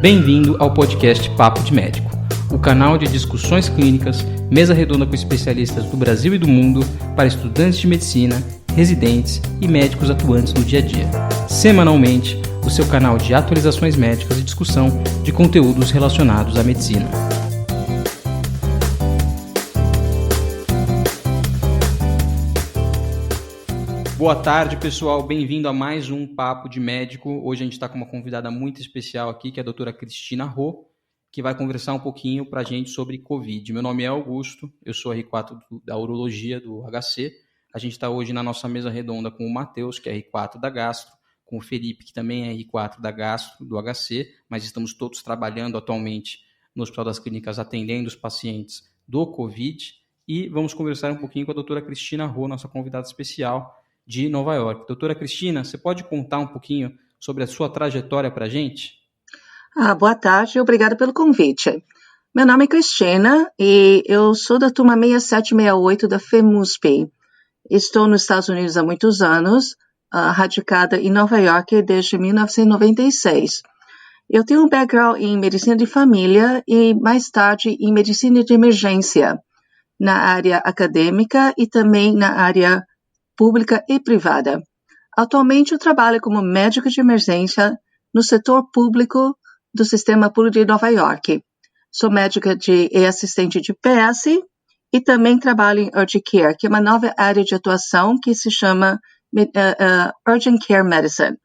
Bem-vindo ao podcast Papo de Médico, o canal de discussões clínicas, mesa redonda com especialistas do Brasil e do mundo para estudantes de medicina, residentes e médicos atuantes no dia a dia. Semanalmente, o seu canal de atualizações médicas e discussão de conteúdos relacionados à medicina. Boa tarde, pessoal. Bem-vindo a mais um Papo de Médico. Hoje a gente está com uma convidada muito especial aqui, que é a doutora Cristina Rô, que vai conversar um pouquinho para a gente sobre Covid. Meu nome é Augusto, eu sou R4 da Urologia do HC. A gente está hoje na nossa mesa redonda com o Matheus, que é R4 da Gastro, com o Felipe, que também é R4 da Gastro, do HC, mas estamos todos trabalhando atualmente no Hospital das Clínicas, atendendo os pacientes do Covid. E vamos conversar um pouquinho com a doutora Cristina Rô, nossa convidada especial, de Nova York. Doutora Cristina, você pode contar um pouquinho sobre a sua trajetória para a gente? Boa tarde, obrigada pelo convite. Meu nome é Cristina e eu sou da turma 6768 da FEMUSP. Estou nos Estados Unidos há muitos anos, radicada em Nova York desde 1996. Eu tenho um background em medicina de família e mais tarde em medicina de emergência, na área acadêmica e também na área pública e privada. Atualmente eu trabalho como médica de emergência no setor público do Sistema Público de Nova York. Sou médica e assistente de PS e também trabalho em Urgent Care, que é uma nova área de atuação que se chama Urgent Care Medicine.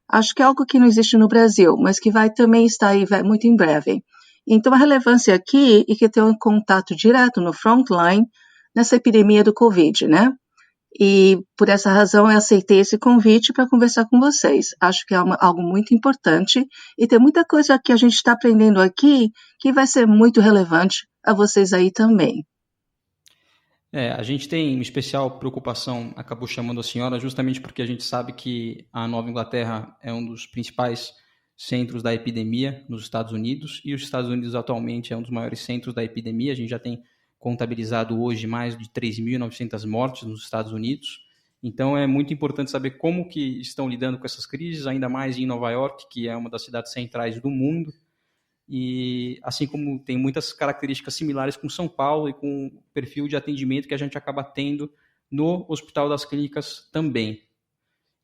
Acho que é algo que não existe no Brasil, mas que vai também estar aí muito em breve. Então a relevância aqui é que tem um contato direto no frontline nessa epidemia do Covid, né? E por essa razão eu aceitei esse convite para conversar com vocês. Acho que é algo muito importante e tem muita coisa que a gente está aprendendo aqui que vai ser muito relevante a vocês aí também. A gente tem uma especial preocupação, acabou chamando a senhora, justamente porque a gente sabe que a Nova Inglaterra é um dos principais centros da epidemia nos Estados Unidos e os Estados Unidos atualmente é um dos maiores centros da epidemia. A gente já tem contabilizado hoje mais de 3.900 mortes nos Estados Unidos. Então é muito importante saber como que estão lidando com essas crises, ainda mais em Nova York, que é uma das cidades centrais do mundo. E assim como tem muitas características similares com São Paulo e com o perfil de atendimento que a gente acaba tendo no Hospital das Clínicas também.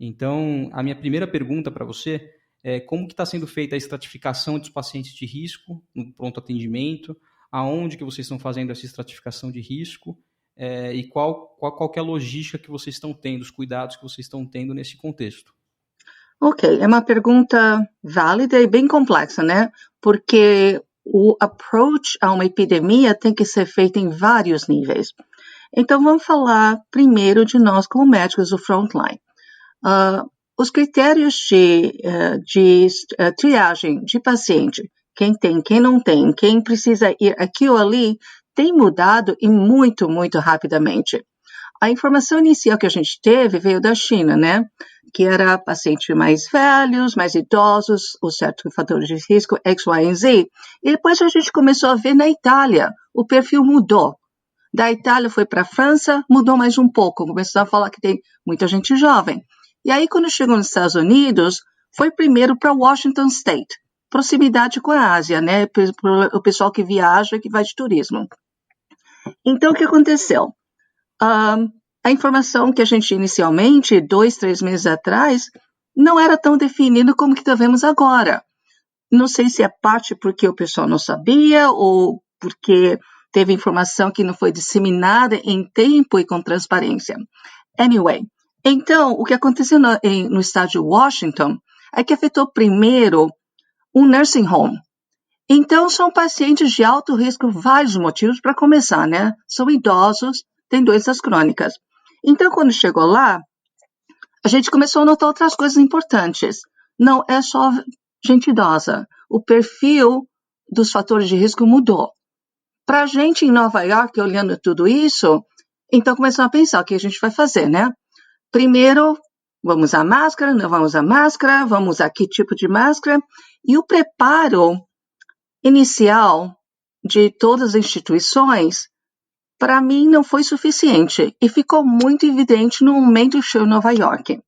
Então, a minha primeira pergunta para você é como que está sendo feita a estratificação dos pacientes de risco no pronto atendimento, aonde que vocês estão fazendo essa estratificação de risco e qual que é a logística que vocês estão tendo, os cuidados que vocês estão tendo nesse contexto? Ok, é uma pergunta válida e bem complexa, né? Porque o approach a uma epidemia tem que ser feito em vários níveis. Então, vamos falar primeiro de nós como médicos do frontline. Os critérios de triagem de paciente, quem tem, quem não tem, quem precisa ir aqui ou ali, tem mudado e muito, muito rapidamente. A informação inicial que a gente teve veio da China, né? Que era pacientes mais velhos, mais idosos, os certos fatores de risco X, Y e Z. E depois a gente começou a ver na Itália, o perfil mudou. Da Itália foi para a França, mudou mais um pouco. Começou a falar que tem muita gente jovem. E aí, quando chegou nos Estados Unidos, foi primeiro para Washington State, proximidade com a Ásia, né? O pessoal que viaja, que vai de turismo. Então, o que aconteceu? A informação que a gente inicialmente, 2, 3 meses atrás, não era tão definida como que devemos agora. Não sei se é parte porque o pessoal não sabia ou porque teve informação que não foi disseminada em tempo e com transparência. Anyway, então, o que aconteceu no estado de Washington é que afetou primeiro um nursing home. Então, são pacientes de alto risco, vários motivos para começar, né? São idosos, têm doenças crônicas. Então, quando chegou lá, a gente começou a notar outras coisas importantes. Não é só gente idosa. O perfil dos fatores de risco mudou. Para a gente em Nova York, olhando tudo isso, então começamos a pensar o que a gente vai fazer, né? Primeiro, vamos usar máscara, não vamos usar máscara, vamos usar que tipo de máscara. E o preparo inicial de todas as instituições, para mim, não foi suficiente. E ficou muito evidente no momento do show em Nova York.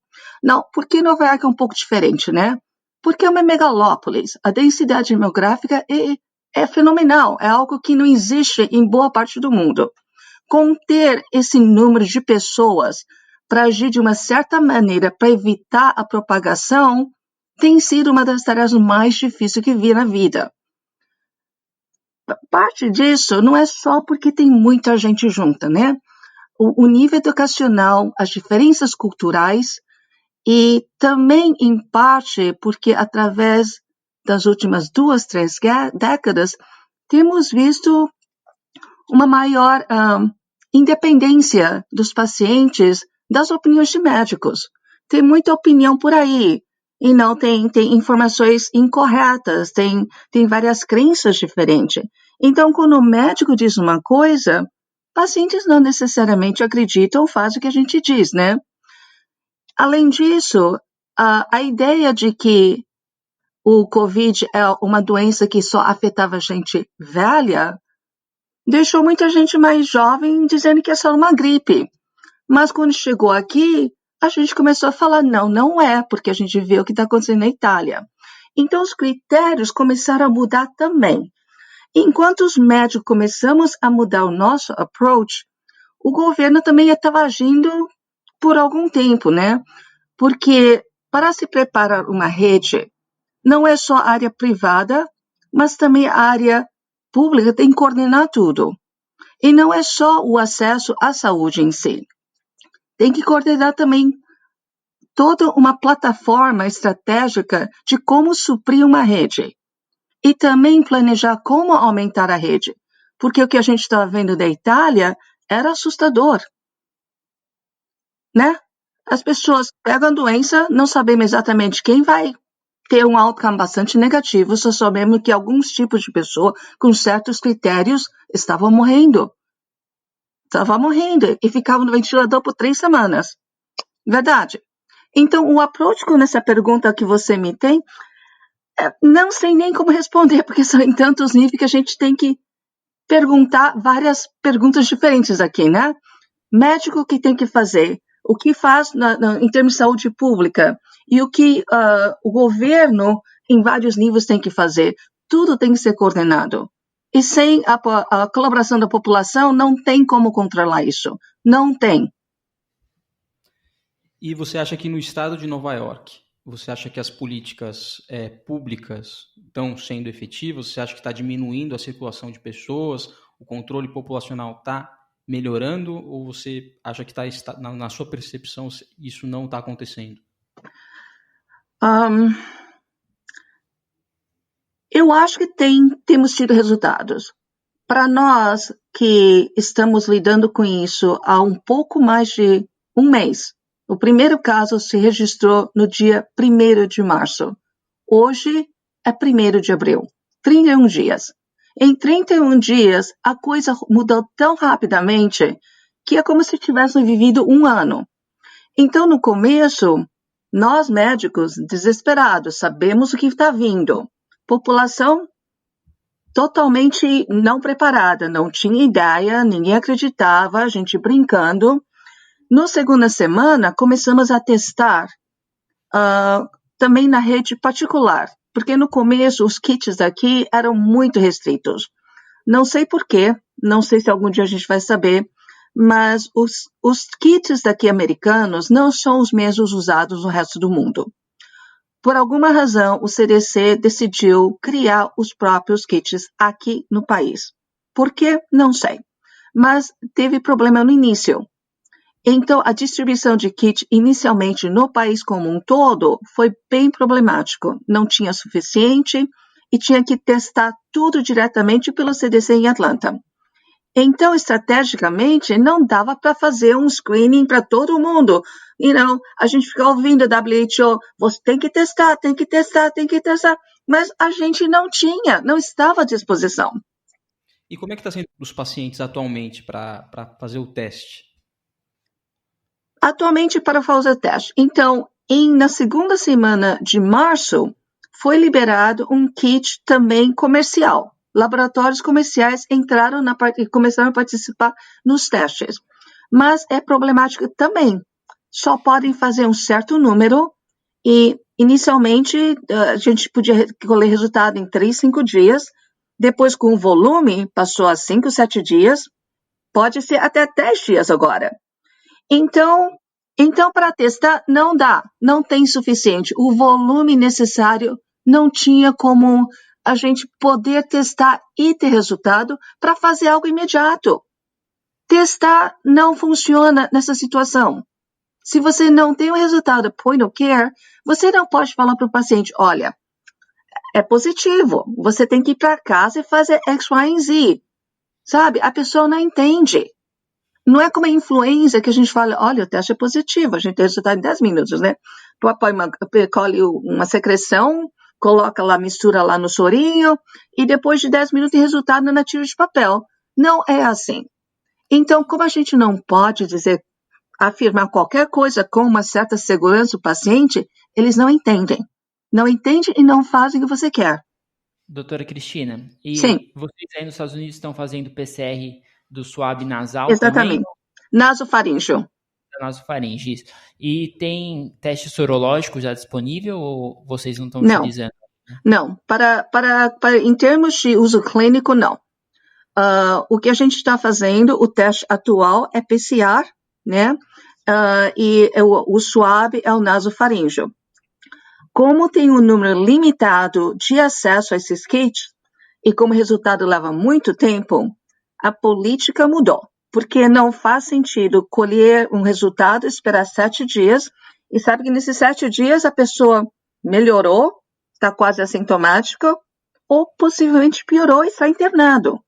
Não, porque Nova York é um pouco diferente, né? porque é uma megalópolis. A densidade demográfica é fenomenal, é algo que não existe em boa parte do mundo. Conter esse número de pessoas para agir de uma certa maneira para evitar a propagação tem sido uma das tarefas mais difíceis que vi na vida. Parte disso não é só porque tem muita gente junta, né? O nível educacional, as diferenças culturais e também, em parte, porque através das últimas 2, 3 décadas, temos visto uma maior independência dos pacientes das opiniões de médicos. Tem muita opinião por aí, e não tem informações incorretas, tem várias crenças diferentes. Então, quando o médico diz uma coisa, pacientes não necessariamente acreditam ou fazem o que a gente diz, né? Além disso, a ideia de que o Covid é uma doença que só afetava gente velha deixou muita gente mais jovem dizendo que é só uma gripe. Mas quando chegou aqui, a gente começou a falar, não é, porque a gente vê o que está acontecendo na Itália. Então, os critérios começaram a mudar também. Enquanto os médicos começamos a mudar o nosso approach, o governo também estava agindo por algum tempo, né? Porque para se preparar uma rede, não é só a área privada, mas também a área pública tem que coordenar tudo. E não é só o acesso à saúde em si. Tem que coordenar também toda uma plataforma estratégica de como suprir uma rede. E também planejar como aumentar a rede. Porque o que a gente estava vendo da Itália era assustador. Né? As pessoas pegam a doença, não sabemos exatamente quem vai ter um outcome bastante negativo, só sabemos que alguns tipos de pessoa com certos critérios estavam morrendo. E ficavam no ventilador por 3 semanas. Verdade? Então, o approach com essa pergunta que você me tem, não sei nem como responder, porque são em tantos níveis que a gente tem que perguntar várias perguntas diferentes aqui, né? Médico, o que tem que fazer? O que faz em termos de saúde pública? E o que o governo, em vários níveis, tem que fazer? Tudo tem que ser coordenado. E sem a colaboração da população, não tem como controlar isso. Não tem. E você acha que no estado de Nova York, você acha que as políticas públicas estão sendo efetivas? Você acha que está diminuindo a circulação de pessoas? O controle populacional está melhorando? Ou você acha que na sua percepção, isso não está acontecendo? Eu acho que temos tido resultados. Para nós que estamos lidando com isso há um pouco mais de um mês, o primeiro caso se registrou no dia 1º de março. Hoje é 1º de abril, 31 dias. Em 31 dias, a coisa mudou tão rapidamente que é como se tivéssemos vivido um ano. Então, no começo, nós médicos, desesperados, sabemos o que está vindo. População totalmente não preparada, não tinha ideia, ninguém acreditava, a gente brincando. Na segunda semana, começamos a testar também na rede particular, porque no começo os kits daqui eram muito restritos. Não sei porquê, não sei se algum dia a gente vai saber, mas os kits daqui americanos não são os mesmos usados no resto do mundo. Por alguma razão, o CDC decidiu criar os próprios kits aqui no país. Por quê? Não sei. Mas teve problema no início. Então, a distribuição de kit inicialmente no país como um todo foi bem problemático. Não tinha suficiente e tinha que testar tudo diretamente pelo CDC em Atlanta. Então, estrategicamente, não dava para fazer um screening para todo mundo. A gente fica ouvindo a WHO, você tem que testar, mas a gente não estava à disposição. E como é que está sendo os pacientes atualmente para fazer o teste? Atualmente, para fazer o teste. Então, na segunda semana de março, foi liberado um kit também comercial. Laboratórios comerciais entraram e começaram a participar nos testes. Mas é problemático também. Só podem fazer um certo número e Inicialmente, a gente podia colher resultado em 3, 5 dias, depois com o volume passou a 5, 7 dias, pode ser até 10 dias agora. Então para testar não dá, não tem suficiente, o volume necessário não tinha como a gente poder testar e ter resultado para fazer algo imediato. Testar não funciona nessa situação. Se você não tem o resultado point of care, você não pode falar para o paciente, olha, é positivo, você tem que ir para casa e fazer X, Y e Z. Sabe? A pessoa não entende. Não é como a influenza que a gente fala, olha, o teste é positivo, a gente tem resultado em 10 minutos, né? Colhe uma secreção, coloca lá, mistura lá no sorinho, e depois de 10 minutos tem resultado na tira de papel. Não é assim. Então, como a gente não pode afirmar qualquer coisa com uma certa segurança o paciente, eles não entendem. Não entendem e não fazem o que você quer. Doutora Cristina, e Sim. Vocês aí nos Estados Unidos estão fazendo PCR do swab nasal Exatamente. também? Nasofaríngeo. Nasofaringe, isso. E tem teste sorológico já disponível ou vocês não estão utilizando? Não. Em termos de uso clínico, não. O que a gente está fazendo, o teste atual é PCR, né? E o swab é o nasofaríngeo. Como tem um número limitado de acesso a esses kits, e como o resultado leva muito tempo, a política mudou. Porque não faz sentido colher um resultado, esperar 7 dias, e sabe que nesses 7 dias a pessoa melhorou, está quase assintomática, ou possivelmente piorou e está internado.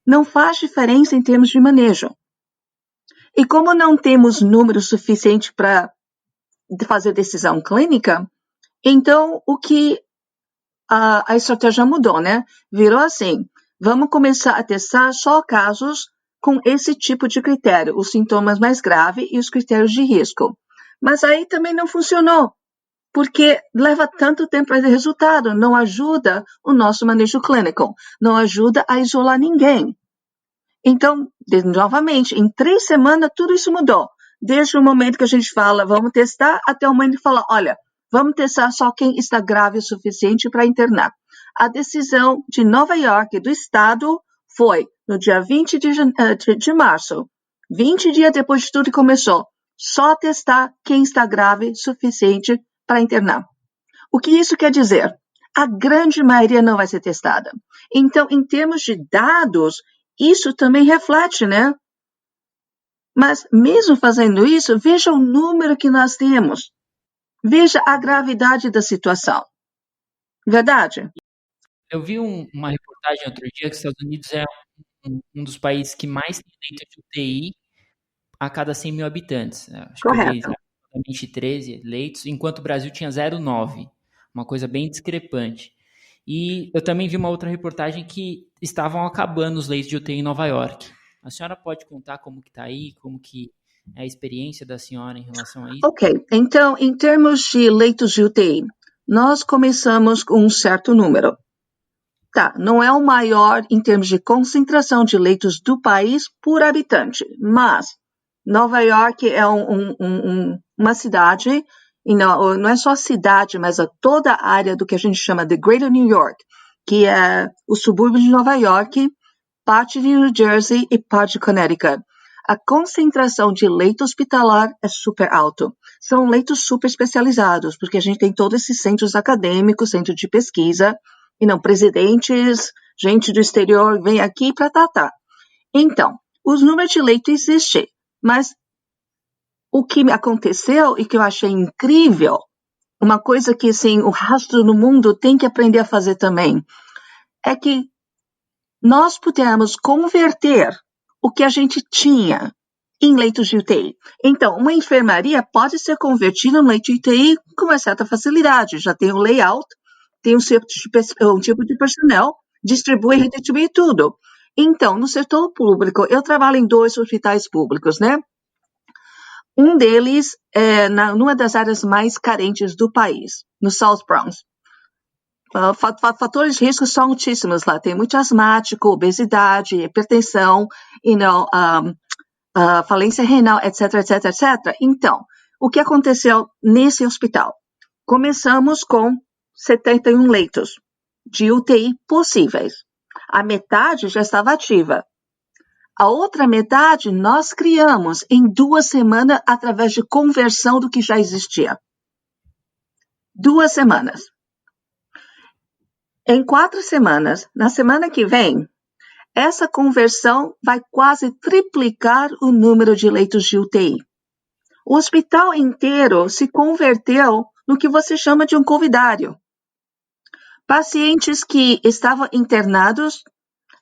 Não faz diferença em termos de manejo. E como não temos número suficiente para fazer decisão clínica, então o que a estratégia mudou, né? Virou assim, vamos começar a testar só casos com esse tipo de critério, os sintomas mais graves e os critérios de risco. Mas aí também não funcionou, porque leva tanto tempo para ter resultado, não ajuda o nosso manejo clínico, não ajuda a isolar ninguém. Então, novamente, em 3 semanas tudo isso mudou. Desde o momento que a gente fala, vamos testar, até o momento que fala, olha, vamos testar só quem está grave o suficiente para internar. A decisão de Nova York, do estado, foi no dia 20 de março, 20 dias depois de tudo que começou, só testar quem está grave o suficiente para internar. O que isso quer dizer? A grande maioria não vai ser testada. Então, em termos de dados, isso também reflete, né? Mas mesmo fazendo isso, veja o número que nós temos. Veja a gravidade da situação. Verdade? Eu vi uma reportagem outro dia que os Estados Unidos é um dos países que mais tem leitos de UTI a cada 100 mil habitantes. Acho Correto. que eu vi 13 leitos, enquanto o Brasil tinha 0,9. Uma coisa bem discrepante. E eu também vi uma outra reportagem que estavam acabando os leitos de UTI em Nova York. A senhora pode contar como que está aí, como que é a experiência da senhora em relação a isso? Ok, então, em termos de leitos de UTI, nós começamos com um certo número. Tá, não é o maior em termos de concentração de leitos do país por habitante, mas Nova York é uma cidade, e não é só a cidade, mas toda a área do que a gente chama de Greater New York, que é o subúrbio de Nova York, parte de New Jersey e parte de Connecticut. A concentração de leito hospitalar é super alto. São leitos super especializados, porque a gente tem todos esses centros acadêmicos, centros de pesquisa, e não presidentes, gente do exterior vem aqui para tratar. Então, os números de leito existem, mas o que aconteceu e que eu achei incrível, uma coisa que assim, o resto do mundo tem que aprender a fazer também, é que nós pudemos converter o que a gente tinha em leitos de UTI. Então, uma enfermaria pode ser convertida em leito de UTI com uma certa facilidade. Já tem o layout, tem um tipo de personnel, distribui e redistribui tudo. Então, no setor público, eu trabalho em 2 hospitais públicos, né? Um deles é numa das áreas mais carentes do país, no South Bronx. Fatores de risco são altíssimos lá. Tem muito asmático, obesidade, hipertensão, falência renal, etc, etc, etc. Então, o que aconteceu nesse hospital? Começamos com 71 leitos de UTI possíveis. A metade já estava ativa. A outra metade nós criamos em 2 semanas através de conversão do que já existia. 2 semanas. Em 4 semanas, na semana que vem, essa conversão vai quase triplicar o número de leitos de UTI. O hospital inteiro se converteu no que você chama de um covidário. Pacientes que estavam internados,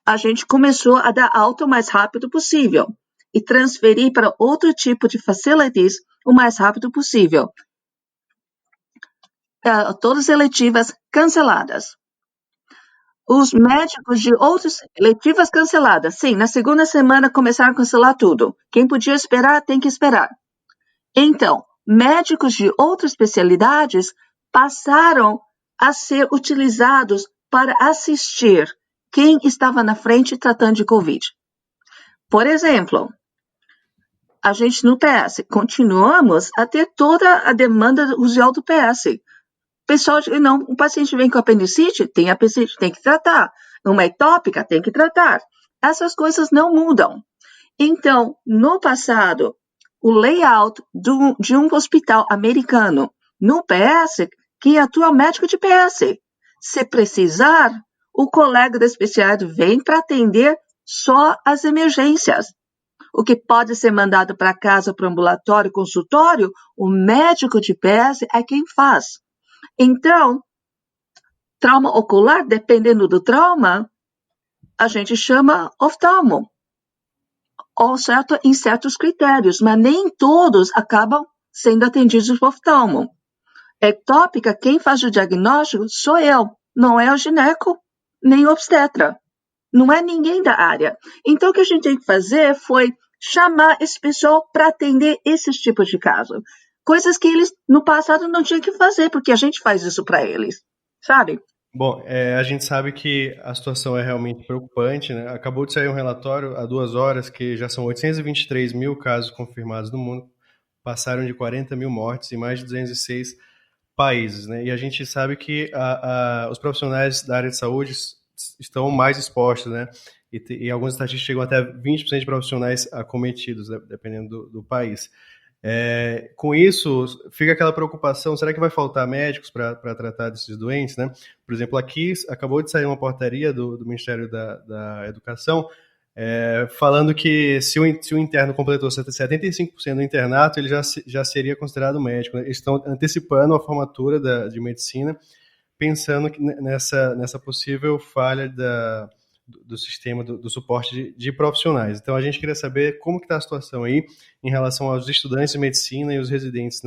a gente começou a dar alta o mais rápido possível e transferir para outro tipo de facilities o mais rápido possível. Todas eletivas canceladas. Os médicos de outras eletivas canceladas, sim, na segunda semana começaram a cancelar tudo. Quem podia esperar, tem que esperar. Então, médicos de outras especialidades passaram a ser utilizados para assistir quem estava na frente tratando de Covid. Por exemplo, a gente no PS, continuamos a ter toda a demanda usual do PS. Pessoal, não, um paciente vem com apendicite, tem apendicite, tem que tratar. Uma ectópica, tem que tratar. Essas coisas não mudam. Então, no passado, o layout de um hospital americano no PS, quem atua é o médico de PS. Se precisar, o colega da especialidade vem para atender só as emergências. O que pode ser mandado para casa, para o ambulatório, consultório, o médico de PS é quem faz. Então, trauma ocular, dependendo do trauma, a gente chama oftalmo, ou em certos critérios, mas nem todos acabam sendo atendidos por oftalmo. Ectópica, quem faz o diagnóstico sou eu, não é o gineco, nem o obstetra, não é ninguém da área. Então, o que a gente tem que fazer foi chamar esse pessoal para atender esses tipos de casos. Coisas que eles, no passado, não tinham que fazer, porque a gente faz isso para eles, sabe? Bom, a gente sabe que a situação é realmente preocupante, né? Acabou de sair um relatório há 2 horas que já são 823 mil casos confirmados no mundo, passaram de 40 mil mortes em mais de 206 países, né? E a gente sabe que os profissionais da área de saúde estão mais expostos, né? E algumas estatísticas chegam até 20% de profissionais acometidos, né? Dependendo do país. Com isso, fica aquela preocupação, será que vai faltar médicos para tratar desses doentes, né? Por exemplo, aqui acabou de sair uma portaria do Ministério da Educação falando que se o interno completou 75% do internato, ele já seria considerado médico, né? Eles estão antecipando a formatura de medicina, pensando que nessa possível falha do sistema do suporte de profissionais. Então, a gente queria saber como que está a situação aí em relação aos estudantes de medicina e os residentes,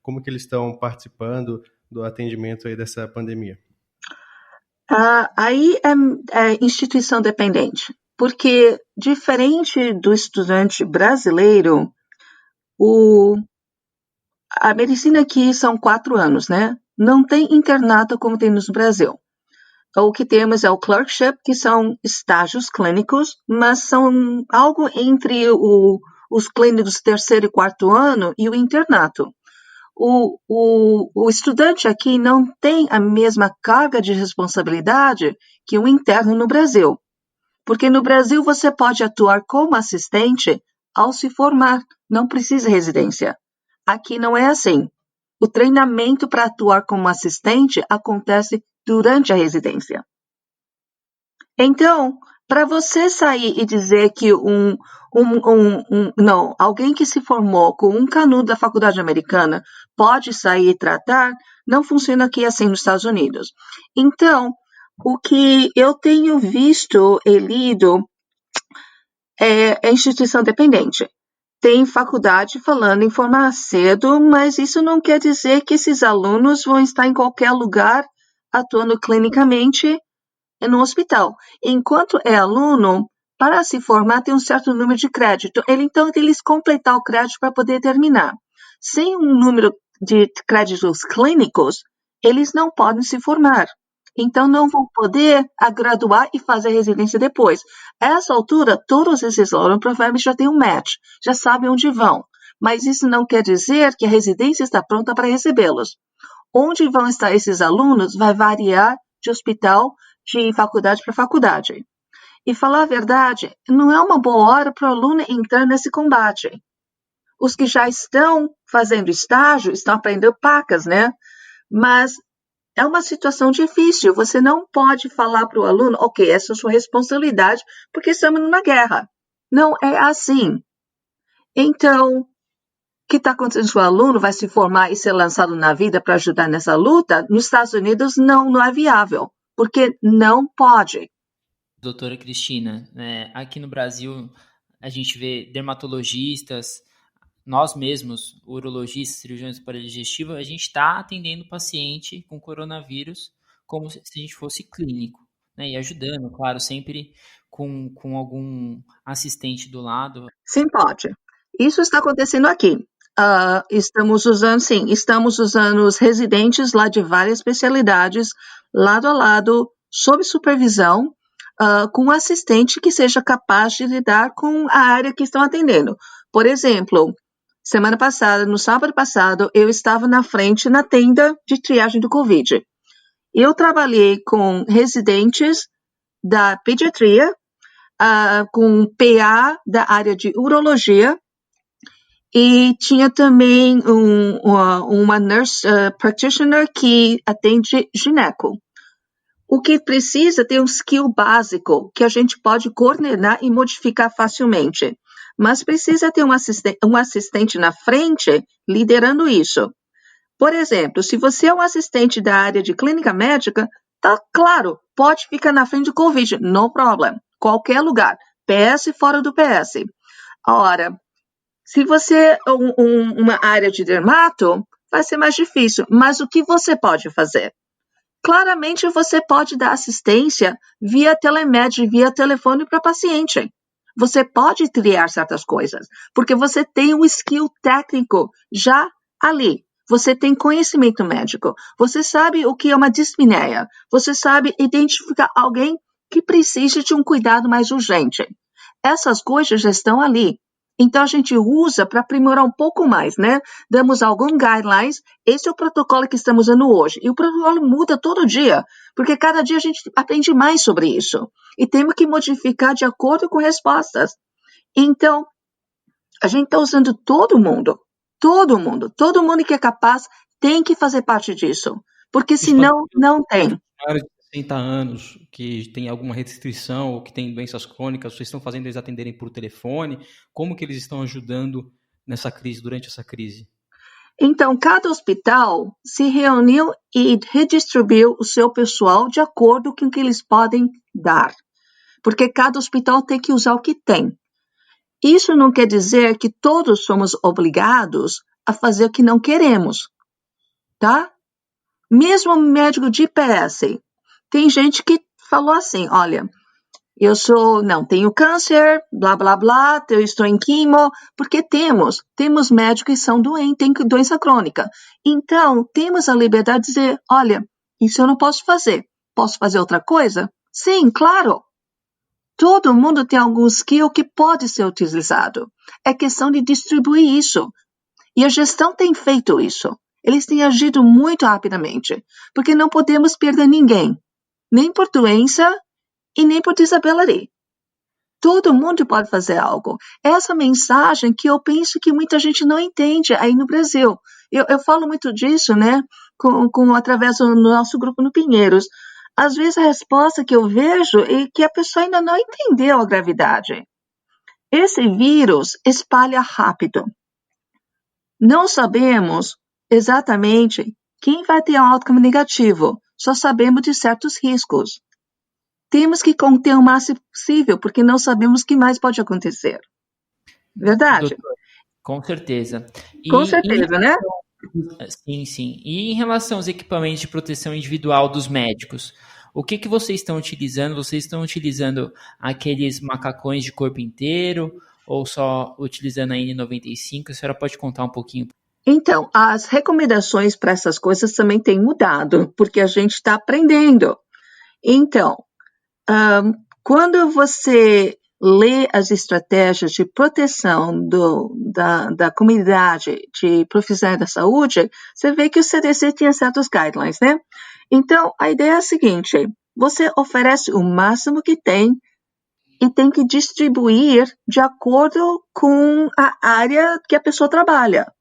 como que eles estão participando do atendimento aí dessa pandemia. Aí é instituição dependente, porque diferente do estudante brasileiro, a medicina aqui são 4 anos, né? Não tem internato como tem no Brasil. O que temos é o clerkship, que são estágios clínicos, mas são algo entre os clínicos 3º e 4º ano e o internato. O estudante aqui não tem a mesma carga de responsabilidade que o interno no Brasil. Porque no Brasil você pode atuar como assistente ao se formar, não precisa residência. Aqui não é assim. O treinamento para atuar como assistente acontece durante a residência. Então, para você sair e dizer que alguém que se formou com um canudo da faculdade americana pode sair e tratar, não funciona aqui assim nos Estados Unidos. Então, o que eu tenho visto e lido é instituição dependente. Tem faculdade falando em formar cedo, mas isso não quer dizer que esses alunos vão estar em qualquer lugar atuando clinicamente no hospital. Enquanto é aluno, para se formar tem um certo número de crédito. Então, eles completar o crédito para poder terminar. Sem um número de créditos clínicos, eles não podem se formar. Então, não vão poder graduar e fazer residência depois. A essa altura, todos esses alunos provavelmente já têm um match, já sabem onde vão. Mas isso não quer dizer que a residência está pronta para recebê-los. onde vão estar esses alunos vai variar de hospital, de faculdade para faculdade. E falar a verdade, não é uma boa hora para o aluno entrar nesse combate. Os que já estão fazendo estágio estão aprendendo pacas, né? Mas é uma situação difícil. Você não pode falar para o aluno, ok, essa é a sua responsabilidade, porque estamos numa guerra. Não é assim. Então, o que está acontecendo? O aluno vai se formar e ser lançado na vida para ajudar nessa luta? Nos Estados Unidos, não é viável, porque não pode. Doutora Cristina, aqui no Brasil a gente vê dermatologistas, nós mesmos, urologistas, cirurgiões do aparelho digestivo, a gente está atendendo paciente com coronavírus como se a gente fosse clínico, né? E ajudando, claro, sempre com algum assistente do lado. Sim, pode. Isso está acontecendo aqui. Estamos usando os residentes lá de várias especialidades, lado a lado, sob supervisão, com um assistente que seja capaz de lidar com a área que estão atendendo. Por exemplo, no sábado passado, eu estava na frente na tenda de triagem do Covid. Eu trabalhei com residentes da pediatria, com PA da área de urologia, e tinha também uma nurse practitioner que atende gineco. O que precisa ter um skill básico que a gente pode coordenar e modificar facilmente. Mas precisa ter um assistente na frente liderando isso. Por exemplo, se você é um assistente da área de clínica médica, tá claro, pode ficar na frente do Covid, no problem. Qualquer lugar, PS fora do PS. Ora, se você é uma área de dermato, vai ser mais difícil. Mas o que você pode fazer? Claramente, você pode dar assistência via telemédia, via telefone para paciente. Você pode triar certas coisas, porque você tem um skill técnico já ali. Você tem conhecimento médico. Você sabe o que é uma dispneia. Você sabe identificar alguém que precisa de um cuidado mais urgente. Essas coisas já estão ali. Então, a gente usa para aprimorar um pouco mais, né? Damos alguns guidelines. Esse é o protocolo que estamos usando hoje. E o protocolo muda todo dia, porque cada dia a gente aprende mais sobre isso. E temos que modificar de acordo com respostas. Então, a gente está usando todo mundo que é capaz tem que fazer parte disso. Porque senão, não tem. 60 anos, que tem alguma restrição ou que tem doenças crônicas, vocês estão fazendo eles atenderem por telefone? Como que eles estão ajudando nessa crise, durante essa crise? Então, cada hospital se reuniu e redistribuiu o seu pessoal de acordo com o que eles podem dar. Porque cada hospital tem que usar o que tem. Isso não quer dizer que todos somos obrigados a fazer o que não queremos, tá? Mesmo médico de IPS, tem gente que falou assim, olha, tenho câncer, blá, blá, blá, eu estou em quimo, porque temos médicos que são doentes, têm doença crônica. Então, temos a liberdade de dizer, olha, isso eu não posso fazer outra coisa? Sim, claro. Todo mundo tem algum skill que pode ser utilizado. É questão de distribuir isso. E a gestão tem feito isso. Eles têm agido muito rapidamente, porque não podemos perder ninguém, nem por doença e nem por disability. Todo mundo pode fazer algo. Essa mensagem que eu penso que muita gente não entende aí no Brasil. Eu falo muito disso, né, através do nosso grupo no Pinheiros. Às vezes a resposta que eu vejo é que a pessoa ainda não entendeu a gravidade. Esse vírus espalha rápido. Não sabemos exatamente quem vai ter um outcome negativo. Só sabemos de certos riscos. Temos que conter o máximo possível, porque não sabemos o que mais pode acontecer. Verdade? Doutor, com certeza. Com certeza, né? Sim, sim. E em relação aos equipamentos de proteção individual dos médicos, o que vocês estão utilizando? Vocês estão utilizando aqueles macacões de corpo inteiro ou só utilizando a N95? A senhora pode contar um pouquinho? Então, as recomendações para essas coisas também têm mudado, porque a gente está aprendendo. Então, quando você lê as estratégias de proteção da comunidade de profissionais da saúde, você vê que o CDC tinha certos guidelines, né? Então, a ideia é a seguinte, você oferece o máximo que tem e tem que distribuir de acordo com a área que a pessoa trabalha.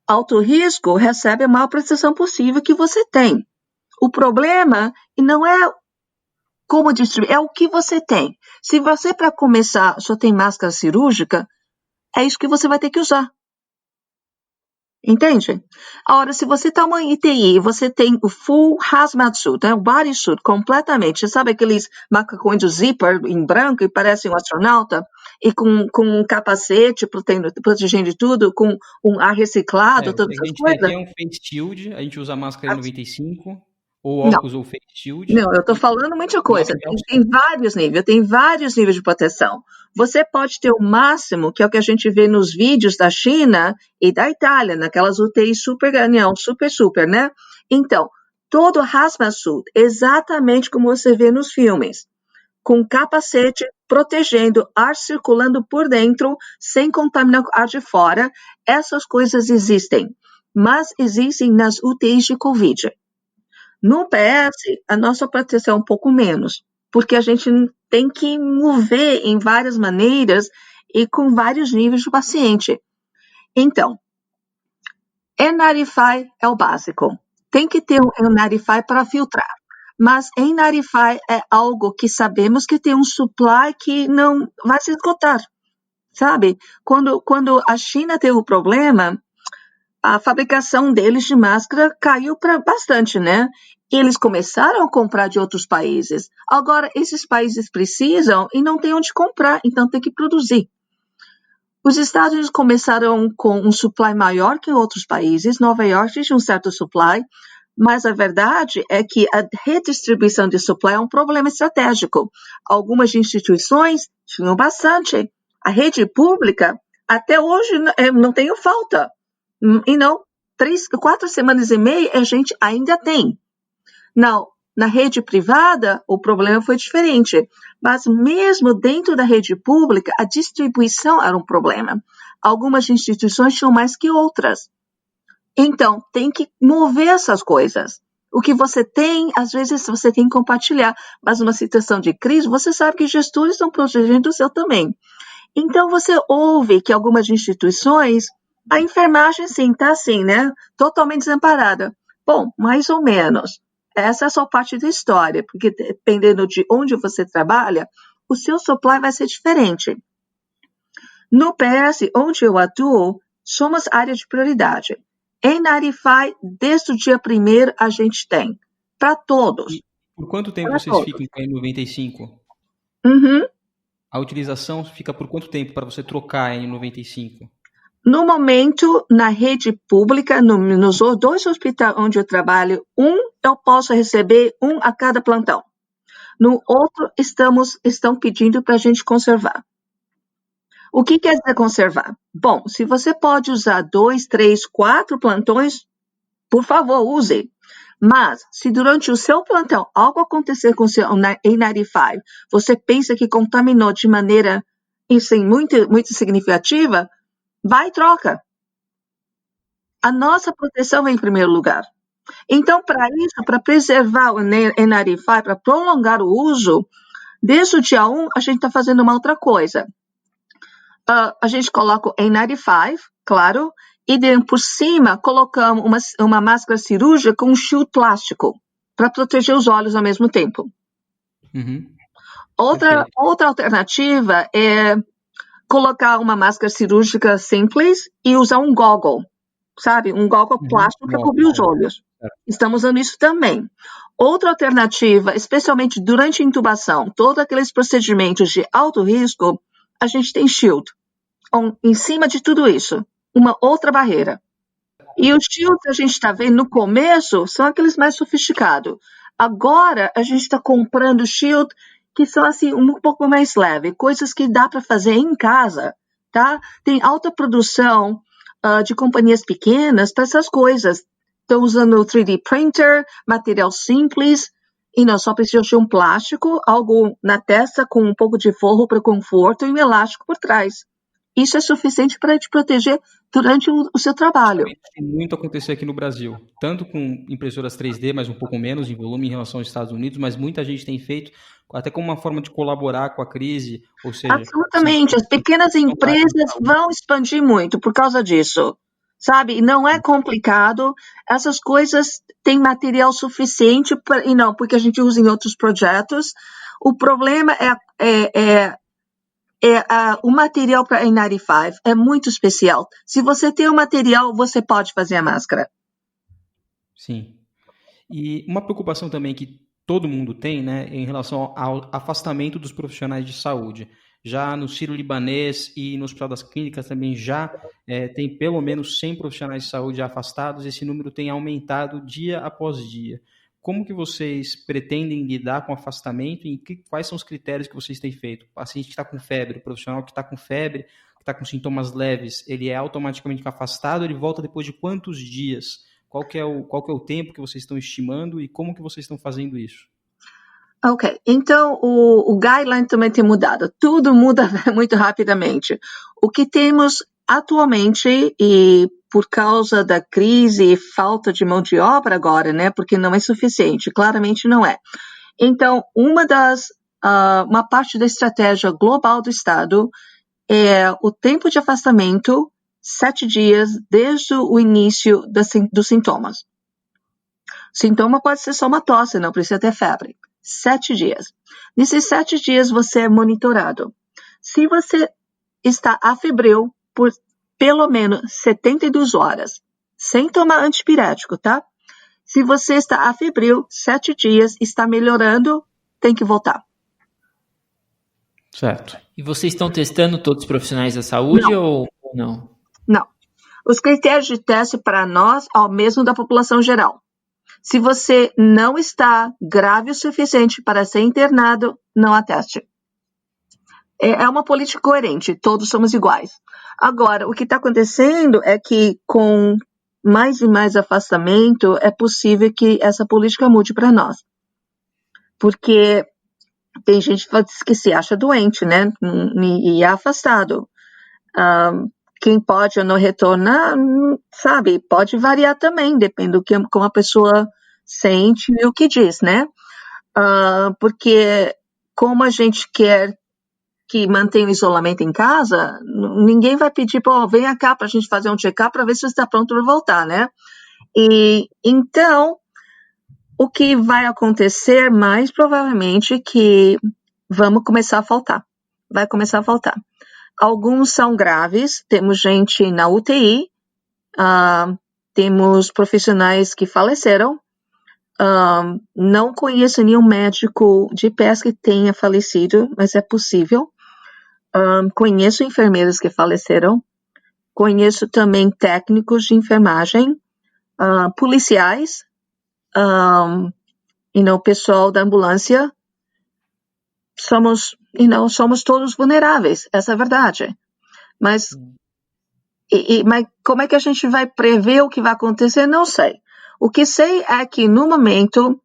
Alto risco recebe a maior proteção possível que você tem. O problema não é como distribuir, é o que você tem. Se você, para começar, só tem máscara cirúrgica, é isso que você vai ter que usar. Entende? Agora, se você está uma ITI, você tem o full hazmat suit, né? O bodysuit completamente. Você sabe aqueles macacões do zíper em branco e parece um astronauta? E com um capacete protegendo de tudo, com um ar reciclado, todas essas coisas? A gente tem aqui um face shield, a gente usa máscara N95, ou Não. óculos ou face shield. Não, eu estou falando muita coisa. Tem vários níveis de proteção. Você pode ter o máximo, que é o que a gente vê nos vídeos da China e da Itália, naquelas UTIs super, né? Então, todo hazmat suit, exatamente como você vê nos filmes, com capacete protegendo, ar circulando por dentro, sem contaminar o ar de fora, essas coisas existem, mas existem nas UTIs de Covid. No PS, a nossa proteção é um pouco menos, porque a gente tem que mover em várias maneiras e com vários níveis de paciente. Então, N95 é o básico. Tem que ter um N95 para filtrar. Mas N95 é algo que sabemos que tem um supply que não vai se esgotar, sabe? Quando a China teve o problema, a fabricação deles de máscara caiu para bastante, né? Eles começaram a comprar de outros países. Agora, esses países precisam e não tem onde comprar, então tem que produzir. Os Estados Unidos começaram com um supply maior que outros países. Nova York tinha um certo supply, mas a verdade é que a redistribuição de supply é um problema estratégico. Algumas instituições tinham bastante. A rede pública, até hoje, não tenho falta. E não, 4 semanas e meia a gente ainda tem. Não, na rede privada o problema foi diferente, mas mesmo dentro da rede pública a distribuição era um problema. Algumas instituições tinham mais que outras. Então, tem que mover essas coisas. O que você tem, às vezes você tem que compartilhar, mas numa situação de crise, você sabe que gestores estão protegendo o seu também. Então, você ouve que algumas instituições, a enfermagem, sim, está assim, né? Totalmente desamparada. Bom, mais ou menos. Essa é só parte da história, porque dependendo de onde você trabalha, o seu supply vai ser diferente. No PS, onde eu atuo, somos área de prioridade. N95, desde o dia 1º, a gente tem. Para todos. E por quanto tempo vocês ficam com a N95? Uhum. A utilização fica por quanto tempo para você trocar a N95? No momento, na rede pública, nos 2 hospitais onde eu trabalho, eu posso receber 1 a cada plantão. No outro, estão pedindo para a gente conservar. O que quer dizer conservar? Bom, se você pode usar 2, 3, 4 plantões, por favor, use. Mas, se durante o seu plantão algo acontecer com o seu N95, você pensa que contaminou de maneira assim, muito, muito significativa, vai e troca. A nossa proteção vem em primeiro lugar. Então, para isso, para preservar o N95, para prolongar o uso, desde o dia 1, a gente está fazendo uma outra coisa. A gente coloca o N95, claro, e por cima colocamos uma máscara cirúrgica com um shield plástico, para proteger os olhos ao mesmo tempo. Uhum. Outra alternativa é colocar uma máscara cirúrgica simples e usar um goggle, sabe? Um goggle plástico para cobrir os olhos. Estamos usando isso também. Outra alternativa, especialmente durante a intubação, todos aqueles procedimentos de alto risco, a gente tem shield. Em cima de tudo isso, uma outra barreira. E os shields que a gente está vendo no começo são aqueles mais sofisticados. Agora, a gente está comprando shield que são assim um pouco mais leve, coisas que dá para fazer em casa, tá? Tem alta produção de companhias pequenas para essas coisas. Estão usando o 3D printer, material simples, E não só precisa de um plástico, algo na testa com um pouco de forro para conforto e um elástico por trás. Isso é suficiente para te proteger durante o seu trabalho. Tem muito a acontecer aqui no Brasil, tanto com impressoras 3D, mas um pouco menos em volume em relação aos Estados Unidos, mas muita gente tem feito até como uma forma de colaborar com a crise, ou seja... Absolutamente, as pequenas empresas vão expandir muito por causa disso, sabe? Não é complicado, essas coisas têm material suficiente, e não, porque a gente usa em outros projetos. O problema o material para N95 é muito especial. Se você tem o material, você pode fazer a máscara. Sim. E uma preocupação também que todo mundo tem, né, em relação ao afastamento dos profissionais de saúde. Já no Sírio-Libanês e no Hospital das Clínicas também já tem pelo menos 100 profissionais de saúde afastados. Esse número tem aumentado dia após dia. Como que vocês pretendem lidar com o afastamento e quais são os critérios que vocês têm feito? O paciente que está com febre, o profissional que está com febre, que está com sintomas leves, ele é automaticamente afastado, ele volta depois de quantos dias? Qual que é o tempo que vocês estão estimando e como que vocês estão fazendo isso? Ok, então o guideline também tem mudado. Tudo muda muito rapidamente. O que temos atualmente, e por causa da crise e falta de mão de obra agora, né, porque não é suficiente, claramente não é. Então, uma parte da estratégia global do Estado é o tempo de afastamento, 7 dias desde o início dos sintomas. Sintoma pode ser só uma tosse, não precisa ter febre. 7 dias. Nesses 7 dias você é monitorado. Se você está afebril por pelo menos 72 horas, sem tomar antipirético, tá? Se você está afebril, 7 dias, está melhorando, tem que voltar. Certo. E vocês estão testando todos os profissionais da saúde ou não? Não. Os critérios de teste para nós é o mesmo da população geral. Se você não está grave o suficiente para ser internado, não há teste. É uma política coerente, todos somos iguais. Agora, o que está acontecendo é que com mais e mais afastamento, é possível que essa política mude para nós. Porque tem gente que se acha doente, né? E é afastado. Quem pode ou não retornar, sabe, pode variar também, depende do que como a pessoa sente e o que diz, né? Porque como a gente quer que mantenha o isolamento em casa, ninguém vai pedir, venha cá para a gente fazer um check-up para ver se você está pronto para voltar, né? E então, o que vai acontecer mais provavelmente é que vamos começar a faltar. Vai começar a faltar. Alguns são graves, temos gente na UTI, temos profissionais que faleceram, não conheço nenhum médico de pés que tenha falecido, mas é possível. Conheço enfermeiras que faleceram, conheço também técnicos de enfermagem, policiais, pessoal da ambulância. Somos todos vulneráveis, essa é a verdade. Mas como é que a gente vai prever o que vai acontecer? Não sei. O que sei é que, no momento,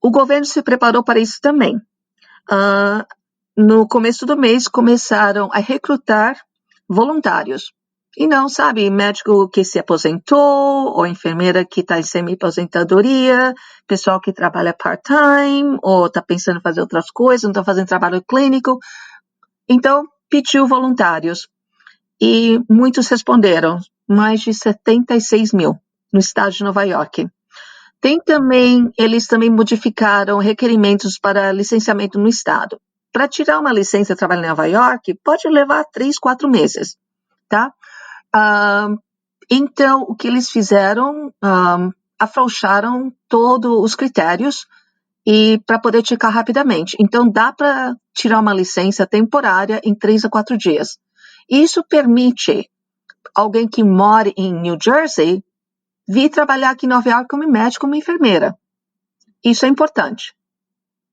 o governo se preparou para isso também. No começo do mês, começaram a recrutar voluntários. E não, sabe, médico que se aposentou, ou enfermeira que está em semi-aposentadoria, pessoal que trabalha part-time, ou está pensando em fazer outras coisas, não está fazendo trabalho clínico. Então, pediu voluntários. E muitos responderam, mais de 76 mil no estado de Nova York. Eles também modificaram requerimentos para licenciamento no estado. Para tirar uma licença de trabalho em Nova York, pode levar 3, 4 meses, tá? Então, o que eles fizeram, afrouxaram todos os critérios e para poder checar rapidamente. Então, dá para tirar uma licença temporária em 3 a 4 dias. Isso permite alguém que mora em New Jersey vir trabalhar aqui em Nova York como médico, como enfermeira. Isso é importante,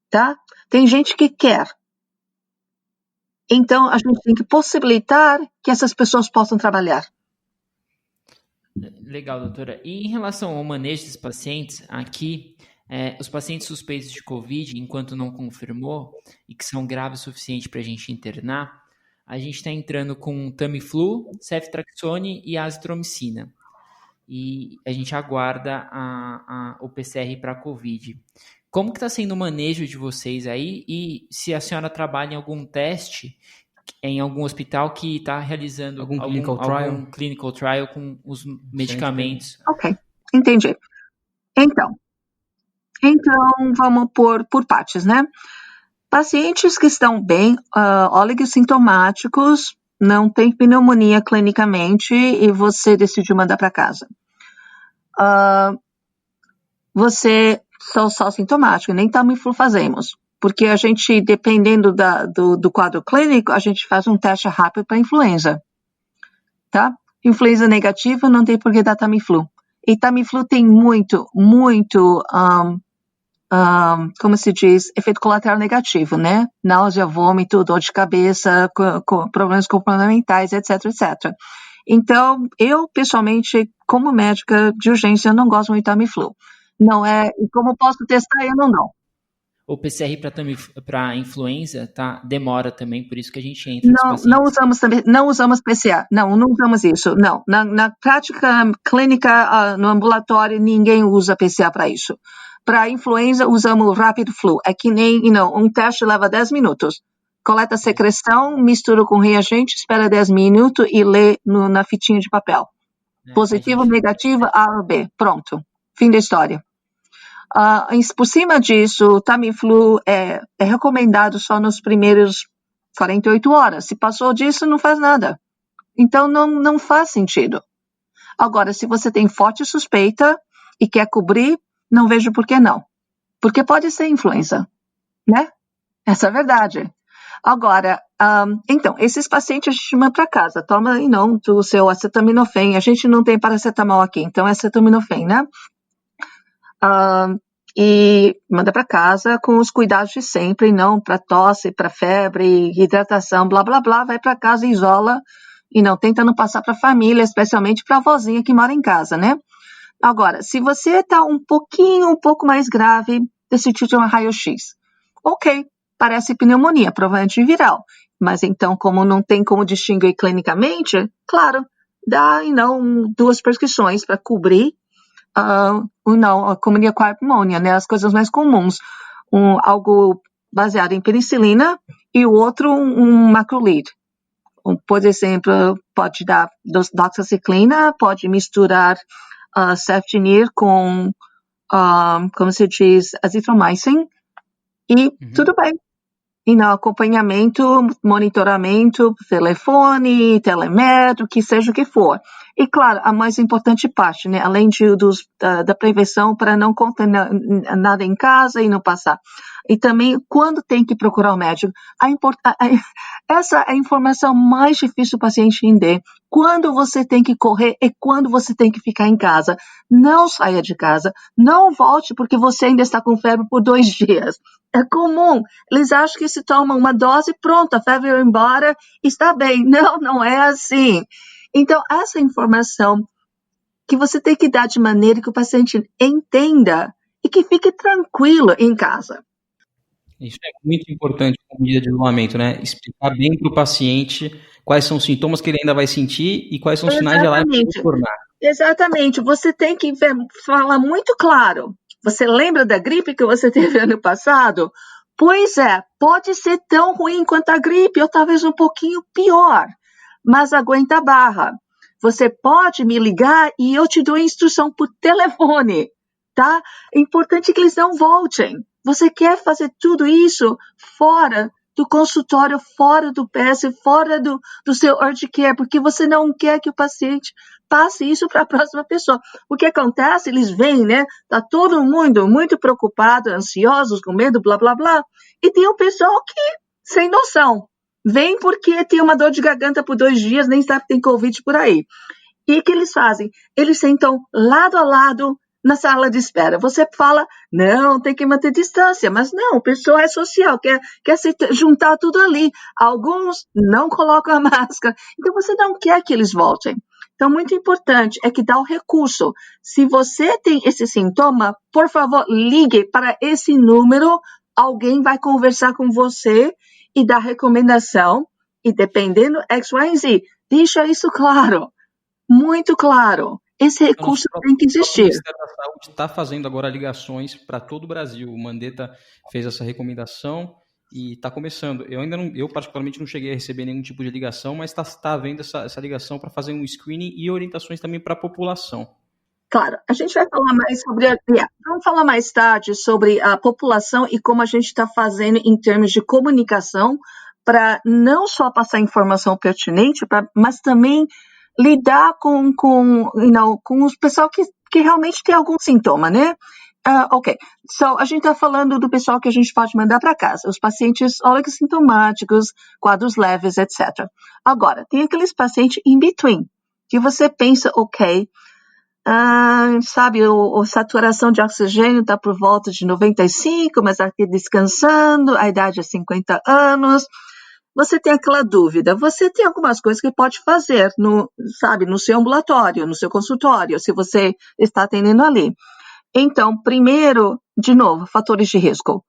tá? Tem gente que quer. Então, a gente tem que possibilitar que essas pessoas possam trabalhar. Legal, doutora. E em relação ao manejo dos pacientes, aqui Os pacientes suspeitos de Covid, enquanto não confirmou, e que são graves o suficiente para a gente internar, a gente está entrando com Tamiflu, ceftriaxone e azitromicina. E a gente aguarda o PCR para Covid. Como que está sendo o manejo de vocês aí? E se a senhora trabalha em algum teste, em algum hospital que está realizando algum clinical trial com os medicamentos? Ok, entendi. Então vamos por partes, né? Pacientes que estão bem, oligossintomáticos, não tem pneumonia clinicamente e você decidiu mandar para casa. Você só sintomático, nem Tamiflu fazemos, porque a gente, dependendo do quadro clínico, a gente faz um teste rápido para influenza, tá? Influenza negativa não tem por que dar Tamiflu. E Tamiflu tem muito, como se diz, efeito colateral negativo, né? Náusea, vômito, dor de cabeça, problemas comportamentais, etc, etc. Então, eu, pessoalmente, como médica de urgência, não gosto muito de Tamiflu. Não é, e como posso testar, eu não dou. O PCR para influenza demora também, por isso que a gente entra. Não usamos PCR, não usamos isso. Não, na prática clínica, no ambulatório, ninguém usa PCR para isso. Para influenza, usamos o Rapid Flu. É que nem, um teste leva 10 minutos. Coleta a secreção, mistura com reagente, espera 10 minutos e lê na fitinha de papel. Positivo, negativo, A ou B. Pronto. Fim da história. Por cima disso, o Tamiflu é recomendado só nos primeiros 48 horas. Se passou disso, não faz nada. Então, não faz sentido. Agora, se você tem forte suspeita e quer cobrir, não vejo por que não. Porque pode ser influenza, né? Essa é a verdade. Agora, então, esses pacientes a gente manda para casa. Toma, o seu acetaminofém. A gente não tem paracetamol aqui, então é acetaminofém, né? E manda para casa com os cuidados de sempre, não para tosse, para febre, hidratação, blá, blá, blá. Vai para casa, isola e tenta não passar para a família, especialmente para a vozinha que mora em casa, né? Agora, se você está um pouco mais grave, decidiu ter uma raio-x. Ok, parece pneumonia, provavelmente viral. Mas então, como não tem como distinguir clinicamente, claro, dá, 2 prescrições para cobrir a pneumonia com a pneumonia, né? As coisas mais comuns. Algo baseado em penicilina e o outro um macrolide. Por exemplo, pode dar doxiciclina, pode misturar ceftinir com, como se diz, azitromycin e tudo bem. E no acompanhamento, monitoramento, telefone, telemédico, que seja o que for. E, claro, a mais importante parte, né? Além da prevenção para não contaminar nada em casa e não passar. E também, quando tem que procurar o médico, essa é a informação mais difícil do paciente entender. Quando você tem que correr e quando você tem que ficar em casa. Não saia de casa, não volte porque você ainda está com febre por 2 dias. É comum, eles acham que se toma uma dose, pronto, a febre vai embora, está bem. Não é assim. Então, essa informação que você tem que dar de maneira que o paciente entenda e que fique tranquilo em casa. Isso é muito importante como medida de isolamento, né? Explicar bem para o paciente quais são os sintomas que ele ainda vai sentir e quais são os sinais de alerta que vão tornar. Exatamente, você tem que falar muito claro. Você lembra da gripe que você teve ano passado? Pois é, pode ser tão ruim quanto a gripe, ou talvez um pouquinho pior, mas aguenta a barra. Você pode me ligar e eu te dou a instrução por telefone, tá? É importante que eles não voltem. Você quer fazer tudo isso fora do consultório, fora do PS, fora do seu urgent care, porque você não quer que o paciente passe isso para a próxima pessoa. O que acontece? Eles vêm, né? Tá todo mundo muito preocupado, ansiosos, com medo, blá, blá, blá. E tem um pessoal que, sem noção, vem porque tem uma dor de garganta por 2 dias, nem sabe que tem Covid por aí. E o que eles fazem? Eles sentam lado a lado na sala de espera. Você fala, não, tem que manter distância, mas não, o pessoal é social, quer se juntar tudo ali. Alguns não colocam a máscara, então você não quer que eles voltem. Então, muito importante é que dá o recurso. Se você tem esse sintoma, por favor, ligue para esse número, alguém vai conversar com você e dar recomendação, e dependendo X, Y, Z, deixa isso claro, muito claro. Esse recurso tem que existir. O Ministério da Saúde está fazendo agora ligações para todo o Brasil. O Mandetta fez essa recomendação e está começando. Eu particularmente não cheguei a receber nenhum tipo de ligação, mas está havendo essa ligação para fazer um screening e orientações também para a população. Claro, a gente vai falar mais sobre vamos falar mais tarde sobre a população e como a gente está fazendo em termos de comunicação para não só passar informação pertinente, mas também lidar com os pessoal que realmente tem algum sintoma, né? Ok, a gente está falando do pessoal que a gente pode mandar para casa, os pacientes oligossintomáticos, quadros leves, etc. Agora, tem aqueles pacientes in between, que você pensa, ok, sabe, a saturação de oxigênio está por volta de 95, mas aqui descansando, a idade é 50 anos, você tem aquela dúvida, você tem algumas coisas que pode fazer no seu ambulatório, no seu consultório, se você está atendendo ali. Então, primeiro, de novo, fatores de risco.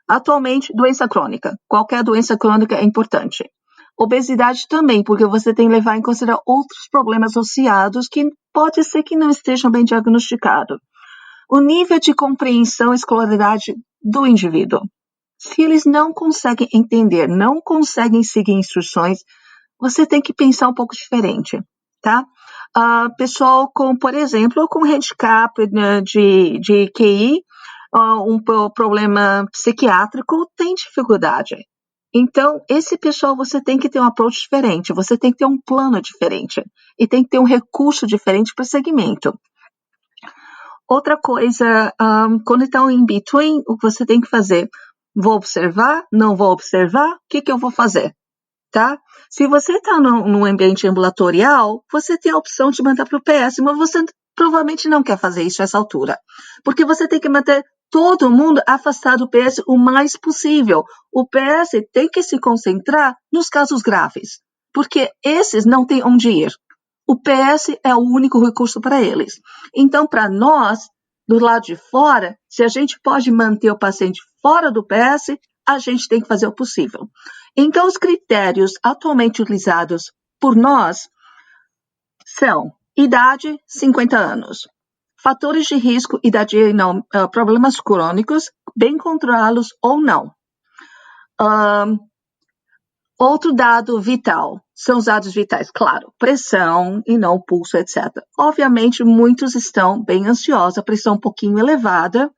Atualmente, doença crônica. Qualquer doença crônica é importante. Obesidade também, porque você tem que levar em consideração outros problemas associados que pode ser que não estejam bem diagnosticados. O nível de compreensão e escolaridade do indivíduo. Se eles não conseguem entender, não conseguem seguir instruções, você tem que pensar um pouco diferente, tá? Pessoal por exemplo, com handicap de QI, um problema psiquiátrico, tem dificuldade. Então, esse pessoal você tem que ter um approach diferente, você tem que ter um plano diferente e tem que ter um recurso diferente para o segmento. Outra coisa, quando está in between, o que você tem que fazer? Vou observar? Não vou observar? O que eu vou fazer? Tá? Se você está num ambiente ambulatorial, você tem a opção de mandar para o PS, mas você provavelmente não quer fazer isso nessa altura, porque você tem que manter todo mundo afastado do PS o mais possível. O PS tem que se concentrar nos casos graves, porque esses não têm onde ir. O PS é o único recurso para eles. Então, para nós, do lado de fora, se a gente pode manter o paciente fora do PS, a gente tem que fazer o possível. Então, os critérios atualmente utilizados por nós são idade, 50 anos. Fatores de risco, idade e não, problemas crônicos, bem controlados ou não. Outro dado vital, são os dados vitais, claro, pressão e não pulso, etc. Obviamente, muitos estão bem ansiosos, a pressão um pouquinho elevada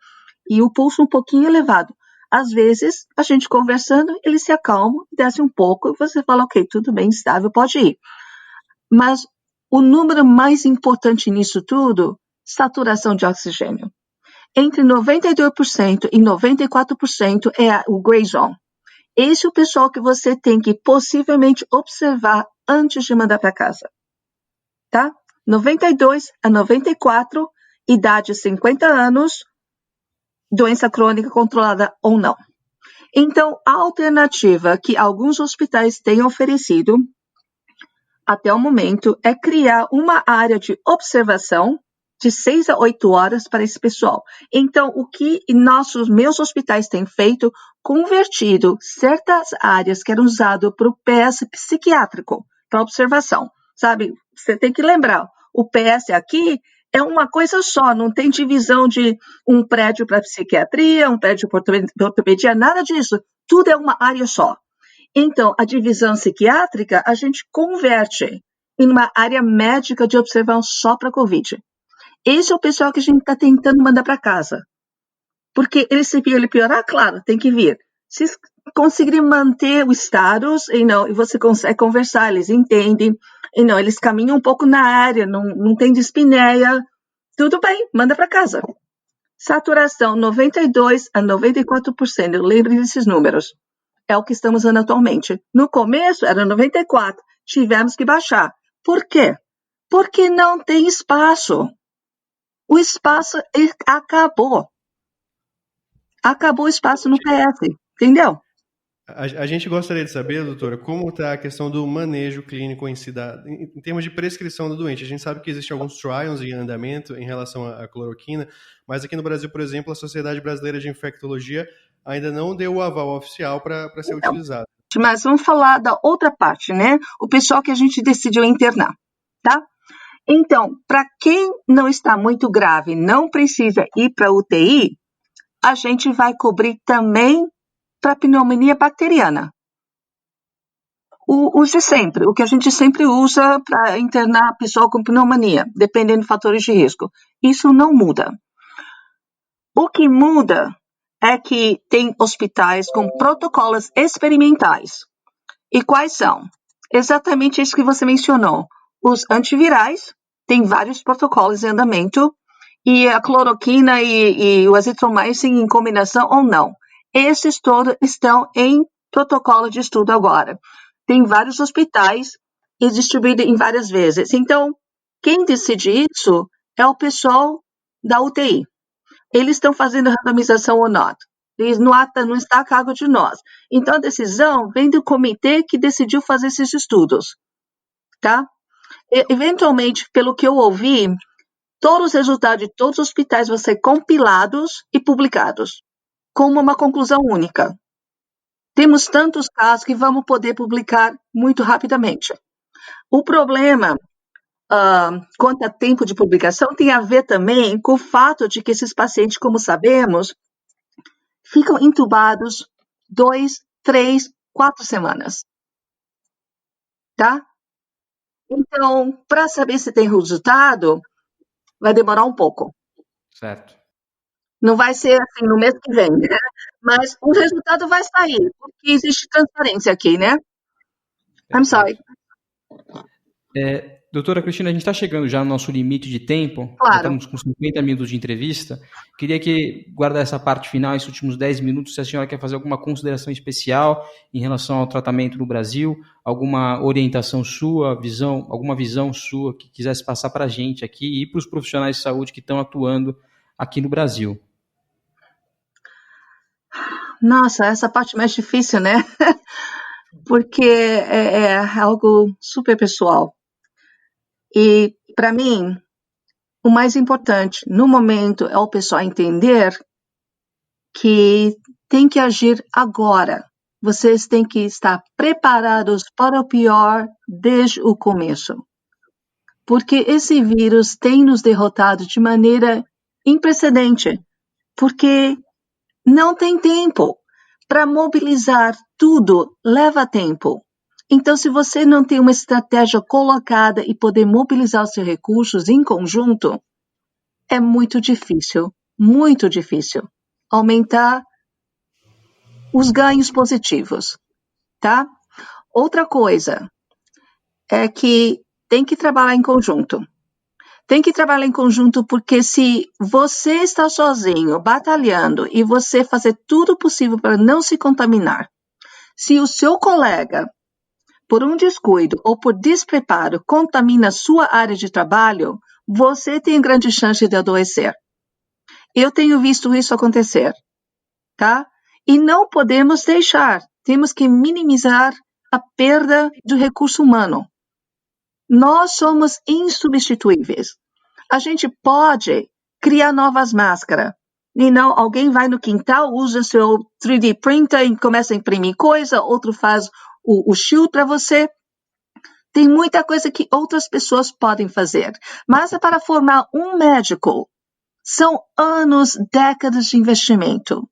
e o pulso um pouquinho elevado. Às vezes, a gente conversando, ele se acalma, desce um pouco, e você fala, ok, tudo bem, estável, pode ir. Mas o número mais importante nisso tudo, saturação de oxigênio. Entre 92% e 94% é o gray zone. Esse é o pessoal que você tem que possivelmente observar antes de mandar para casa. Tá? 92 a 94, idade 50 anos, doença crônica controlada ou não. Então, a alternativa que alguns hospitais têm oferecido até o momento é criar uma área de observação de 6 a 8 horas para esse pessoal. Então, o que meus hospitais têm feito, convertido certas áreas que eram usadas para o PS psiquiátrico, para observação. Sabe, você tem que lembrar, o PS aqui é uma coisa só, não tem divisão de um prédio para psiquiatria, um prédio para ortopedia, nada disso. Tudo é uma área só. Então, a divisão psiquiátrica, a gente converte em uma área médica de observação só para COVID. Esse é o pessoal que a gente está tentando mandar para casa. Porque se ele piorar, claro, tem que vir. Se conseguirem manter o status, e você consegue conversar, eles entendem, eles caminham um pouco na área, não tem dispneia, tudo bem, manda para casa. Saturação, 92 a 94%, eu lembro desses números. É o que estamos usando atualmente. No começo era 94, tivemos que baixar. Por quê? Porque não tem espaço. O espaço acabou. Acabou o espaço no PS, entendeu? A gente gostaria de saber, doutora, como está a questão do manejo clínico em si, em termos de prescrição do doente. A gente sabe que existem alguns trials em andamento em relação à cloroquina, mas aqui no Brasil, por exemplo, a Sociedade Brasileira de Infectologia ainda não deu o aval oficial para ser utilizado. Mas vamos falar da outra parte, né? O pessoal que a gente decidiu internar, tá? Então, para quem não está muito grave, não precisa ir para UTI, a gente vai cobrir também para pneumonia bacteriana. O de sempre, o que a gente sempre usa para internar pessoal com pneumonia, dependendo de fatores de risco. Isso não muda. O que muda é que tem hospitais com protocolos experimentais. E quais são? Exatamente isso que você mencionou. Os antivirais, tem vários protocolos em andamento, e a cloroquina e o azitromycin em combinação ou não. Esses todos estão em protocolo de estudo agora. Tem vários hospitais e distribuído em várias vezes. Então, quem decide isso é o pessoal da UTI. Eles estão fazendo randomização ou não. Não está a cargo de nós. Então, a decisão vem do comitê que decidiu fazer esses estudos. Tá? Eventualmente, pelo que eu ouvi, todos os resultados de todos os hospitais vão ser compilados e publicados, como uma conclusão única. Temos tantos casos que vamos poder publicar muito rapidamente. O problema, quanto a tempo de publicação, tem a ver também com o fato de que esses pacientes, como sabemos, ficam intubados 2, 3, 4 semanas. Tá? Então, para saber se tem resultado, vai demorar um pouco. Certo. Não vai ser assim no mês que vem, né? Mas o resultado vai sair, porque existe transparência aqui, né? I'm sorry. Doutora Cristina, a gente está chegando já no nosso limite de tempo. Claro. Já estamos com 50 minutos de entrevista. Queria que guardar essa parte final, esses últimos 10 minutos, se a senhora quer fazer alguma consideração especial em relação ao tratamento no Brasil, alguma orientação sua, alguma visão sua que quisesse passar para a gente aqui e para os profissionais de saúde que estão atuando aqui no Brasil. Nossa, essa parte mais difícil, né? Porque é algo super pessoal. E, para mim, o mais importante no momento é o pessoal entender que tem que agir agora. Vocês têm que estar preparados para o pior desde o começo. Porque esse vírus tem nos derrotado de maneira imprecedente. Porque não tem tempo. Para mobilizar tudo, leva tempo. Então, se você não tem uma estratégia colocada e poder mobilizar os seus recursos em conjunto, é muito difícil aumentar os ganhos positivos, tá? Outra coisa é que tem que trabalhar em conjunto. Tem que trabalhar em conjunto porque se você está sozinho, batalhando, e você fazer tudo possível para não se contaminar, se o seu colega, por um descuido ou por despreparo, contamina sua área de trabalho, você tem grande chance de adoecer. Eu tenho visto isso acontecer, tá? E não podemos deixar, temos que minimizar a perda do recurso humano. Nós somos insubstituíveis. A gente pode criar novas máscaras. E não, alguém vai no quintal, usa seu 3D printer e começa a imprimir coisa, outro faz o shield para você. Tem muita coisa que outras pessoas podem fazer. Mas é para formar um médico. São anos, décadas de investimento.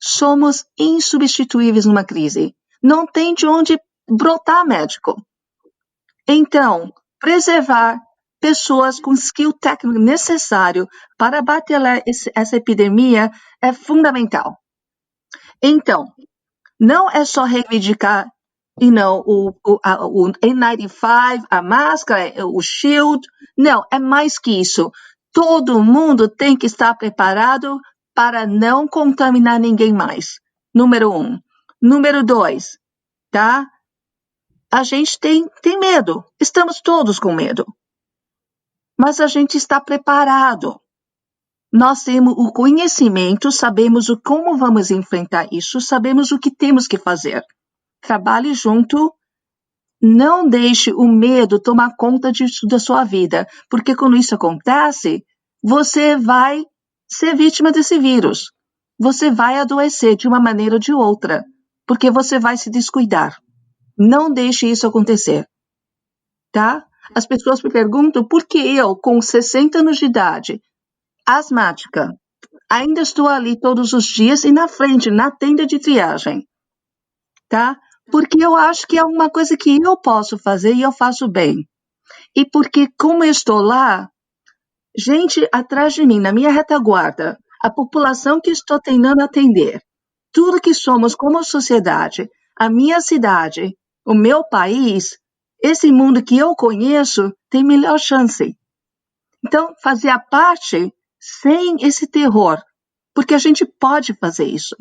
Somos insubstituíveis numa crise. Não tem de onde brotar médico. Então, preservar pessoas com skill técnico necessário para bater essa epidemia é fundamental. Então, não é só reivindicar o N95, a máscara, o shield. Não, é mais que isso. Todo mundo tem que estar preparado para não contaminar ninguém mais. Número 1. Número 2, tá? A gente tem medo. Estamos todos com medo. Mas a gente está preparado. Nós temos o conhecimento, sabemos como vamos enfrentar isso, sabemos o que temos que fazer. Trabalhe junto, não deixe o medo tomar conta da sua vida, porque quando isso acontece, você vai ser vítima desse vírus. Você vai adoecer de uma maneira ou de outra, porque você vai se descuidar. Não deixe isso acontecer, tá? As pessoas me perguntam por que eu, com 60 anos de idade, asmática, ainda estou ali todos os dias e na frente, na tenda de triagem, tá? Porque eu acho que é uma coisa que eu posso fazer e eu faço bem. E porque, como eu estou lá, gente atrás de mim, na minha retaguarda, a população que estou tentando atender, tudo que somos como sociedade, a minha cidade, o meu país, esse mundo que eu conheço, tem melhor chance. Então, fazer a parte sem esse terror, porque a gente pode fazer isso.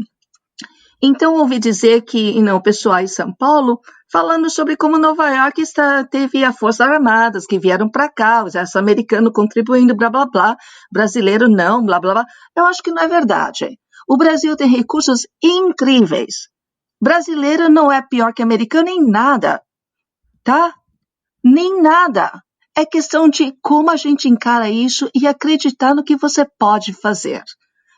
Então, ouvi dizer que o pessoal em São Paulo falando sobre como Nova York teve as Forças Armadas que vieram para cá, os americanos contribuindo, blá, blá, blá, brasileiro não, blá, blá, blá. Eu acho que não é verdade. O Brasil tem recursos incríveis. Brasileiro não é pior que americano em nada, tá? Nem nada. É questão de como a gente encara isso e acreditar no que você pode fazer.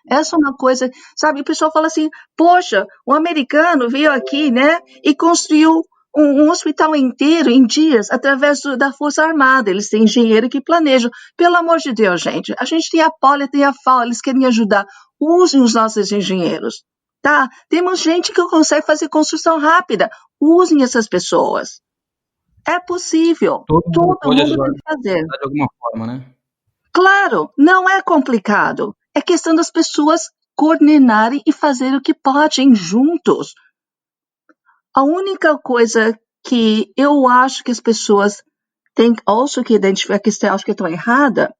Essa é uma coisa, sabe, o pessoal fala assim, poxa, o americano veio aqui, né, e construiu um hospital inteiro em dias através da Força Armada, eles têm engenheiro que planejam. Pelo amor de Deus, gente, a gente tem a Poli, tem a FAO, eles querem ajudar, usem os nossos engenheiros, tá? Temos gente que consegue fazer construção rápida, usem essas pessoas. É possível, todo mundo tem que fazer. De alguma forma, né? Claro, não é complicado. É questão das pessoas coordenarem e fazer o que podem juntos. A única coisa que eu acho que as pessoas têm que identificar que acho que estão errada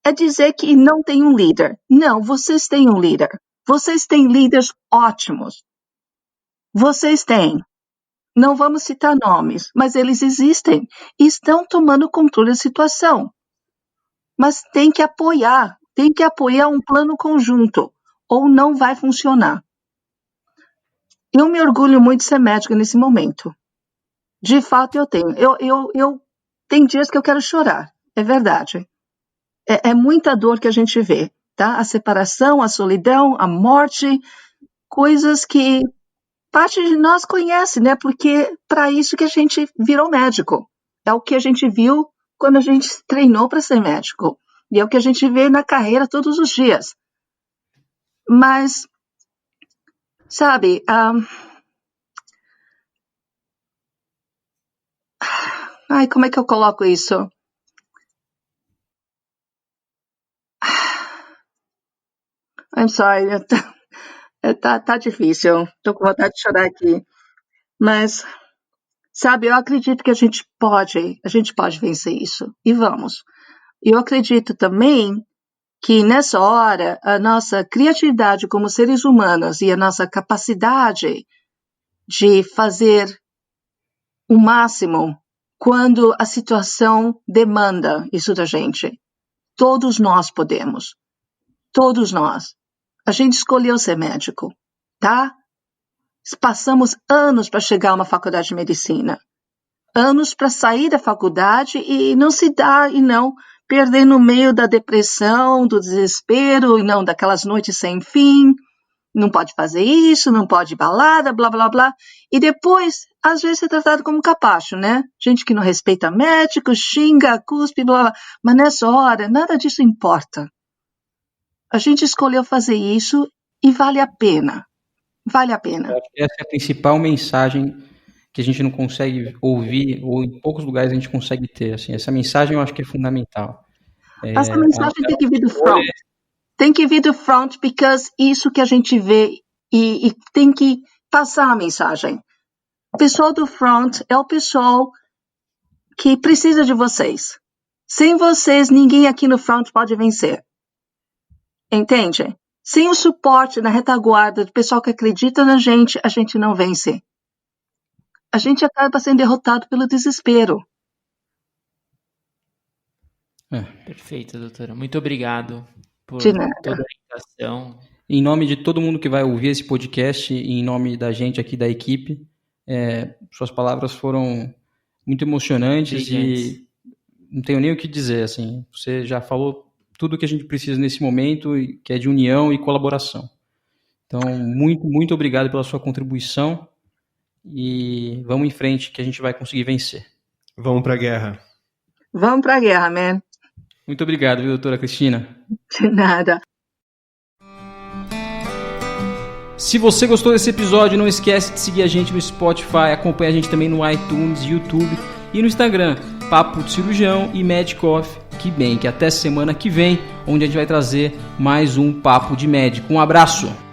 é dizer que não tem um líder. Não, vocês têm um líder. Vocês têm líderes ótimos. Vocês têm. Não vamos citar nomes, mas eles existem e estão tomando controle da situação. Mas tem que apoiar um plano conjunto, ou não vai funcionar. Eu me orgulho muito de ser médica nesse momento. De fato, eu tenho. Eu tem dias que eu quero chorar, é verdade. É muita dor que a gente vê, tá? A separação, a solidão, a morte, coisas que parte de nós conhece, né? Porque para isso que a gente virou médico. É o que a gente viu quando a gente treinou para ser médico. E é o que a gente vê na carreira todos os dias. Mas, sabe, como é que eu coloco isso? I'm sorry, tá difícil. Tô com vontade de chorar aqui. Mas, sabe, eu acredito que a gente pode vencer isso. E vamos. Eu acredito também que nessa hora a nossa criatividade como seres humanos e a nossa capacidade de fazer o máximo quando a situação demanda isso da gente. Todos nós podemos. Todos nós. A gente escolheu ser médico, tá? Passamos anos para chegar a uma faculdade de medicina. Anos para sair da faculdade e não se dar e não perder no meio da depressão, do desespero, e não daquelas noites sem fim, não pode fazer isso, não pode balada, blá, blá, blá. E depois, às vezes, é tratado como capacho, né? Gente que não respeita médico, xinga, cuspe, blá, blá. Mas nessa hora, nada disso importa. A gente escolheu fazer isso e vale a pena. Vale a pena. Eu acho que essa é a principal mensagem que a gente não consegue ouvir, ou em poucos lugares a gente consegue ter. Assim, essa mensagem eu acho que é fundamental. Essa mensagem tem que vir do front. Tem que vir do front, porque isso que a gente vê e tem que passar a mensagem. O pessoal do front é o pessoal que precisa de vocês. Sem vocês, ninguém aqui no front pode vencer. Entende? Sem o suporte na retaguarda do pessoal que acredita na gente, a gente não vence. A gente acaba sendo derrotado pelo desespero. Perfeito, doutora. Muito obrigado por De nada. toda a orientação. Em nome de todo mundo que vai ouvir esse podcast e em nome da gente aqui da equipe, suas palavras foram muito emocionantes e não tenho nem o que dizer. Assim, você já falou tudo o que a gente precisa nesse momento, que é de união e colaboração. Então, muito, muito obrigado pela sua contribuição e vamos em frente que a gente vai conseguir vencer. Vamos para a guerra. Vamos para a guerra, man. Muito obrigado, viu, doutora Cristina? De nada. Se você gostou desse episódio, não esquece de seguir a gente no Spotify, acompanha a gente também no iTunes, YouTube e no Instagram, Papo de Cirurgião e Medicoff. Que até semana que vem, onde a gente vai trazer mais um Papo de Médico. Um abraço!